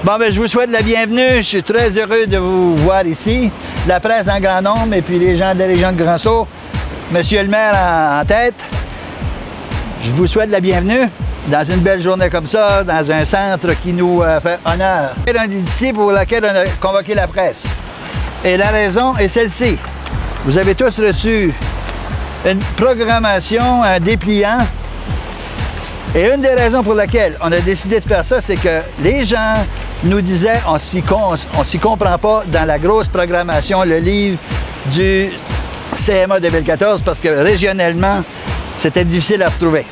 Bon, ben, je vous souhaite la bienvenue. Je suis très heureux de vous voir ici. La presse en grand nombre et puis les gens de la région de Grand-Sault. Monsieur le maire en tête. Je vous souhaite la bienvenue dans une belle journée comme ça, dans un centre qui nous fait honneur. C'est un d'ici pour lequel on a convoqué la presse. Et la raison est celle-ci. Vous avez tous reçu une programmation, un dépliant. Et une des raisons pour laquelle on a décidé de faire ça, c'est que les gens nous disaient on s'y comprend pas dans la grosse programmation, le livre du CMA 2014, parce que régionnalement, c'était difficile à retrouver.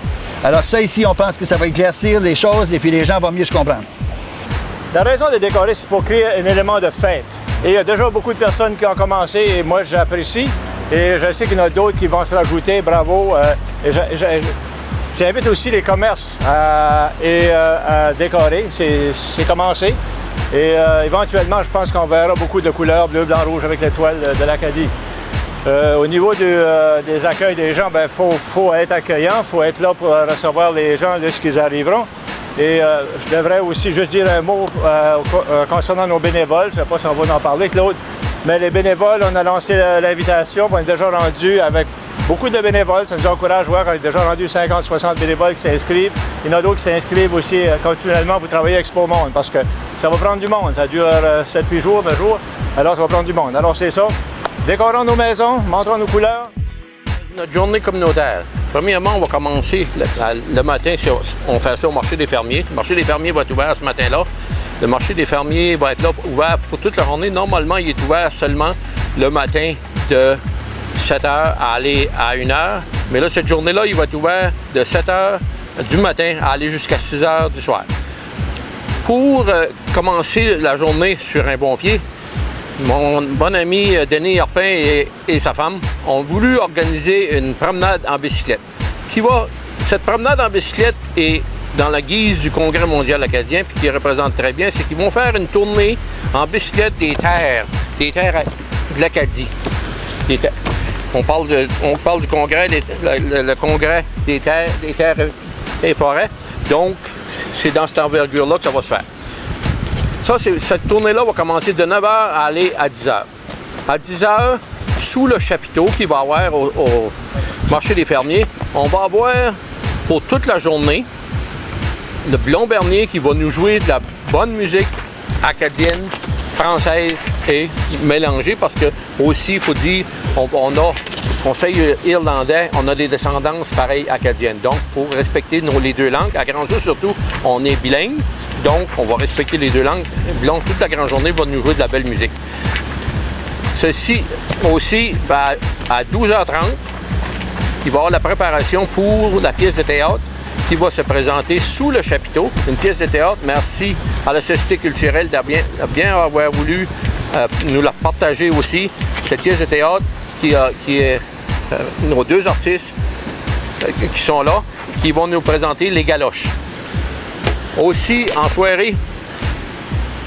Alors ça, ici, on pense que ça va éclaircir les choses et puis les gens vont mieux se comprendre. La raison de décorer, c'est pour créer un élément de fête. Et il y a déjà beaucoup de personnes qui ont commencé et moi, j'apprécie. Et je sais qu'il y en a d'autres qui vont se rajouter. Bravo. J'invite aussi les commerces à décorer. C'est commencé. Et éventuellement, je pense qu'on verra beaucoup de couleurs bleu, blanc, rouge avec l'étoile de l'Acadie. Au niveau des accueils des gens, il faut être accueillant, il faut être là pour recevoir les gens lorsqu'ils arriveront. Et je devrais aussi juste dire un mot concernant nos bénévoles. Je ne sais pas si on va en parler, Claude. Mais les bénévoles, on a lancé l'invitation. On est déjà rendu avec beaucoup de bénévoles. Ça nous encourage à voir qu'on est déjà rendu 50-60 bénévoles qui s'inscrivent. Il y en a d'autres qui s'inscrivent aussi continuellement pour travailler avec Expo Monde parce que ça va prendre du monde. Ça dure 7-8 jours, 9 jours. Alors, ça va prendre du monde. Alors, c'est ça. Décorons nos maisons, montrons nos couleurs. Notre journée communautaire. Premièrement, on va commencer le matin, on fait ça au marché des fermiers. Le marché des fermiers va être ouvert ce matin-là. Le marché des fermiers va être là ouvert pour toute la journée. Normalement, il est ouvert seulement le matin de 7h à aller à 1h. Mais là, cette journée-là, il va être ouvert de 7h du matin à aller jusqu'à 6h du soir. Pour commencer la journée sur un bon pied, mon bon ami Denis Arpin et sa femme ont voulu organiser une promenade en bicyclette. Cette promenade en bicyclette est dans la guise du Congrès mondial acadien, puis qui représente très bien, c'est qu'ils vont faire une tournée en bicyclette des terres de l'Acadie. On parle du congrès, le congrès des terres et forêts. Donc, c'est dans cette envergure-là que ça va se faire. Cette tournée-là va commencer de 9h à aller à 10h. À 10h, sous le chapiteau qu'il va y avoir au marché des fermiers, on va avoir pour toute la journée le Blond Bernier qui va nous jouer de la bonne musique acadienne, française et mélangée parce que aussi, il faut dire, on a conseil irlandais, on a des descendances pareilles acadiennes. Donc, il faut respecter les deux langues. À Grand-Sault, surtout, on est bilingue. Donc, on va respecter les deux langues. Donc, toute la grande journée va nous jouer de la belle musique. Ceci aussi, à 12h30, il va y avoir la préparation pour la pièce de théâtre qui va se présenter sous le chapiteau. Une pièce de théâtre. Merci à la Société culturelle de bien avoir voulu nous la partager aussi. Cette pièce de théâtre qui est nos deux artistes qui sont là, qui vont nous présenter les galoches. Aussi, en soirée,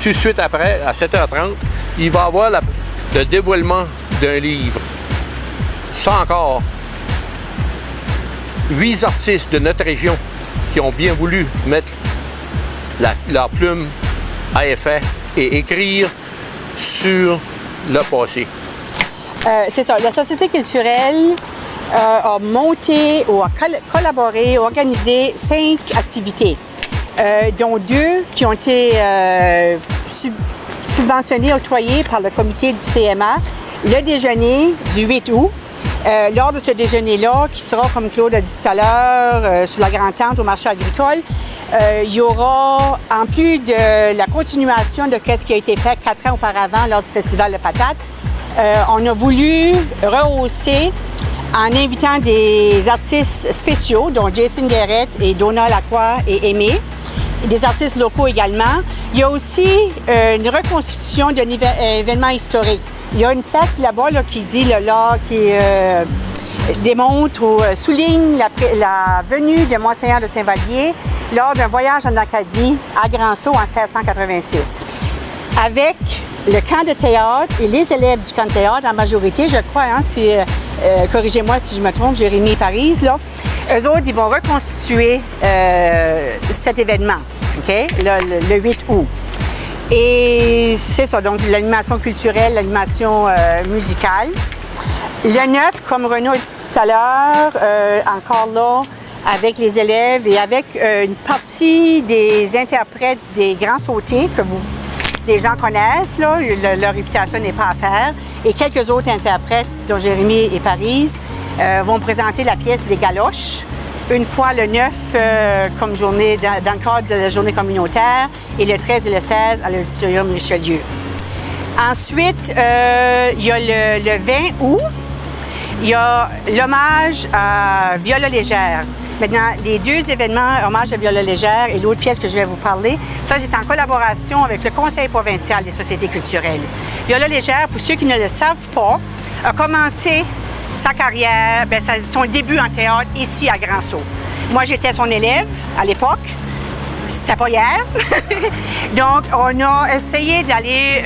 tout de suite après, à 7h30, il va y avoir le dévoilement d'un livre. Ça encore, 8 artistes de notre région qui ont bien voulu mettre leur plume à effet et écrire sur le passé. C'est ça. La Société culturelle a monté ou a collaboré, organisé 5 activités, dont 2 qui ont été subventionnées, octroyées par le comité du CMA. Le déjeuner du 8 août. Lors de ce déjeuner-là, qui sera, comme Claude a dit tout à l'heure, sur la Grande Tente au marché agricole, il y aura, en plus de la continuation de ce qui a été fait 4 ans auparavant lors du Festival de patates, on a voulu rehausser en invitant des artistes spéciaux, dont Jason Garrett et Donna Lacroix et Aimé, des artistes locaux également. Il y a aussi une reconstitution d'un événement historique. Il y a une plaque là-bas qui dit qui démontre ou souligne la venue de Monseigneur de Saint-Vallier lors d'un voyage en Acadie à Grand-Sault en 1686. Avec le camp de théâtre et les élèves du camp de théâtre en majorité, je crois, corrigez-moi si je me trompe, Jérémy et Paris, là, eux autres, ils vont reconstituer cet événement, OK, le 8 août. Et c'est ça, donc l'animation culturelle, l'animation musicale. Le 9, comme Renaud a dit tout à l'heure, encore là, avec les élèves et avec une partie des interprètes des Grands Sautés que les gens connaissent, là, leur réputation n'est pas à faire. Et quelques autres interprètes, dont Jérémy et Paris, vont présenter la pièce Les Galoches, une fois le 9 comme journée, dans le cadre de la journée communautaire, et le 13 et le 16 à l'Auditorium Richelieu. Ensuite, il y a le 20 août, il y a l'hommage à Viola Légère. Maintenant, les deux événements, hommage à Viola Légère et l'autre pièce que je vais vous parler, ça c'est en collaboration avec le Conseil provincial des sociétés culturelles. Viola Légère, pour ceux qui ne le savent pas, a commencé sa carrière, son début en théâtre ici à Grand-Sault. Moi, j'étais son élève à l'époque. C'était pas hier. Donc, on a essayé d'aller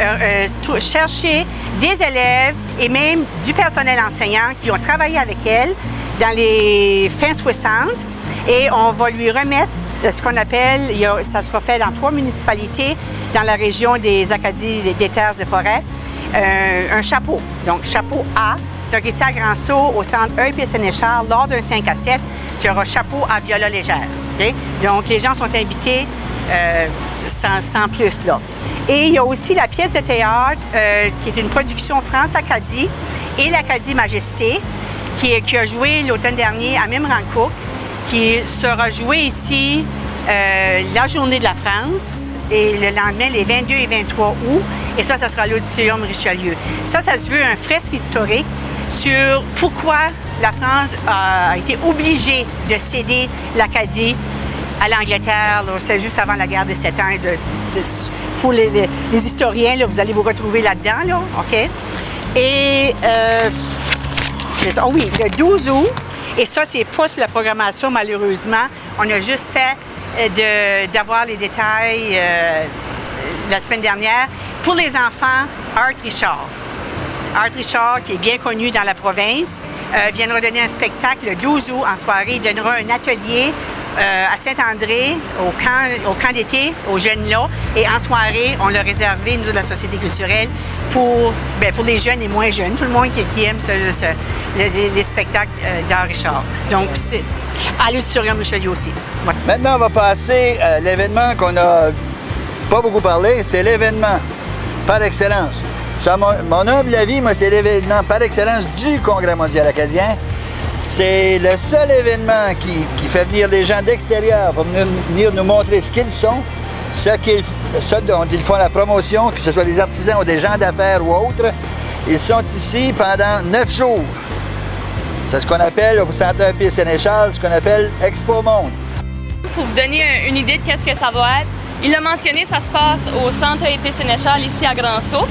chercher des élèves et même du personnel enseignant qui ont travaillé avec elle dans les fins 60 et on va lui remettre ce qu'on appelle, ça sera fait dans 3 municipalités dans la région des Acadies, des terres et forêts, un chapeau. Donc, chapeau A. Donc, ici à Grand-Sault, au centre EIP Sénéchal, lors d'un 5 à 7, tu auras chapeau à Viola Légère. Okay? Donc, les gens sont invités sans plus, là. Et il y a aussi la pièce de théâtre qui est une production France-Acadie et l'Acadie Majesté qui a joué l'automne dernier à Mimrancook, qui sera joué ici la journée de la France et le lendemain, les 22 et 23 août. Et ça sera à l'Auditorium Richelieu. Ça se veut un fresque historique sur pourquoi la France a été obligée de céder l'Acadie à l'Angleterre. C'est juste avant la guerre des 7 ans. Pour les historiens, là, vous allez vous retrouver là-dedans. Là, OK? Et, oui, le 12 août, et ça, c'est pas sur la programmation, malheureusement. On a juste fait d'avoir les détails la semaine dernière. Pour les enfants, Art Richard. Art Richard, qui est bien connu dans la province, viendra donner un spectacle le 12 août en soirée. Il donnera un atelier à Saint-André, au camp d'été, aux jeunes là. Et en soirée, on l'a réservé, nous, de la Société culturelle, pour les jeunes et moins jeunes, tout le monde qui aime les spectacles d'Art Richard. Donc, c'est à l'Auditorium Richelieu aussi. Ouais. Maintenant, on va passer à l'événement qu'on n'a pas beaucoup parlé, c'est l'événement par excellence. Ça, mon humble avis, moi, c'est l'événement par excellence du Congrès mondial acadien. C'est le seul événement qui fait venir des gens d'extérieur pour venir nous montrer ce qu'ils sont, ce dont ils font la promotion, que ce soit des artisans ou des gens d'affaires ou autres. Ils sont ici pendant 9 jours. C'est ce qu'on appelle, au centre EIP Sénéchal, ce qu'on appelle Expo Monde. Pour vous donner une idée de qu'est-ce que ça va être, il a mentionné, ça se passe au centre EIP Sénéchal, ici à Grand-Sault.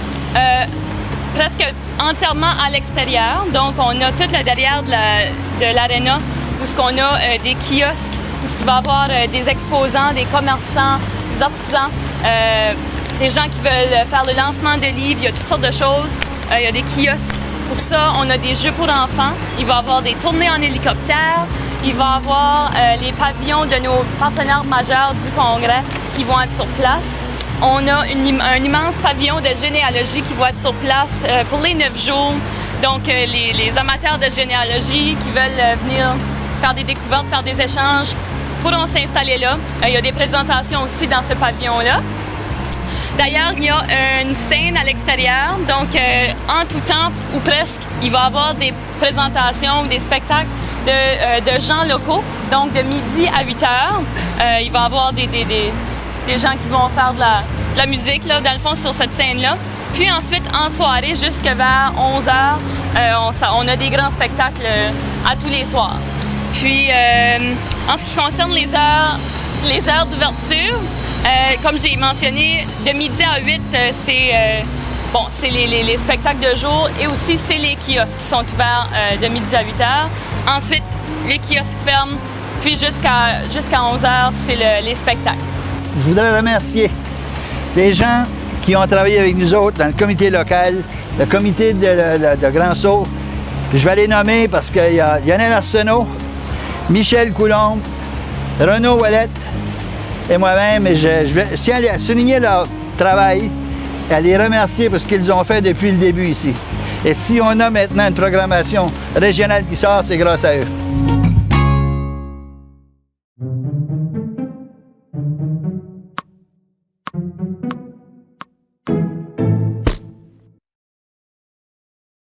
Presque entièrement à l'extérieur. Donc, on a tout le derrière de l'aréna où ce qu'on a des kiosques, où ce qu'il va y avoir des exposants, des commerçants, des artisans, des gens qui veulent faire le lancement de livres. Il y a toutes sortes de choses. Il y a des kiosques. Pour ça, on a des jeux pour enfants. Il va y avoir des tournées en hélicoptère. Il va y avoir les pavillons de nos partenaires majeurs du Congrès qui vont être sur place. On a un immense pavillon de généalogie qui va être sur place pour les 9 jours. Donc, les amateurs de généalogie qui veulent venir faire des découvertes, faire des échanges, pourront s'installer là. Il y a des présentations aussi dans ce pavillon-là. D'ailleurs, il y a une scène à l'extérieur. Donc, en tout temps, ou presque, il va y avoir des présentations ou des spectacles de gens locaux. Donc, de midi à 8 heures, il va y avoir des gens qui vont faire de la musique, là, dans le fond, sur cette scène-là. Puis ensuite, en soirée, jusque vers 11 h, on a des grands spectacles à tous les soirs. Puis, en ce qui concerne les heures d'ouverture, comme j'ai mentionné, de midi à 8, c'est les spectacles de jour et aussi c'est les kiosques qui sont ouverts de midi à 8 h. Ensuite, les kiosques ferment, puis jusqu'à 11 h, c'est les spectacles. Je voudrais remercier les gens qui ont travaillé avec nous autres dans le comité local, le comité de Grand-Sault. Je vais les nommer parce qu'il y a Lionel Arsenault, Michel Coulombe, Renaud Ouellette et moi-même. Je tiens à souligner leur travail, à les remercier pour ce qu'ils ont fait depuis le début ici. Et si on a maintenant une programmation régionale qui sort, c'est grâce à eux.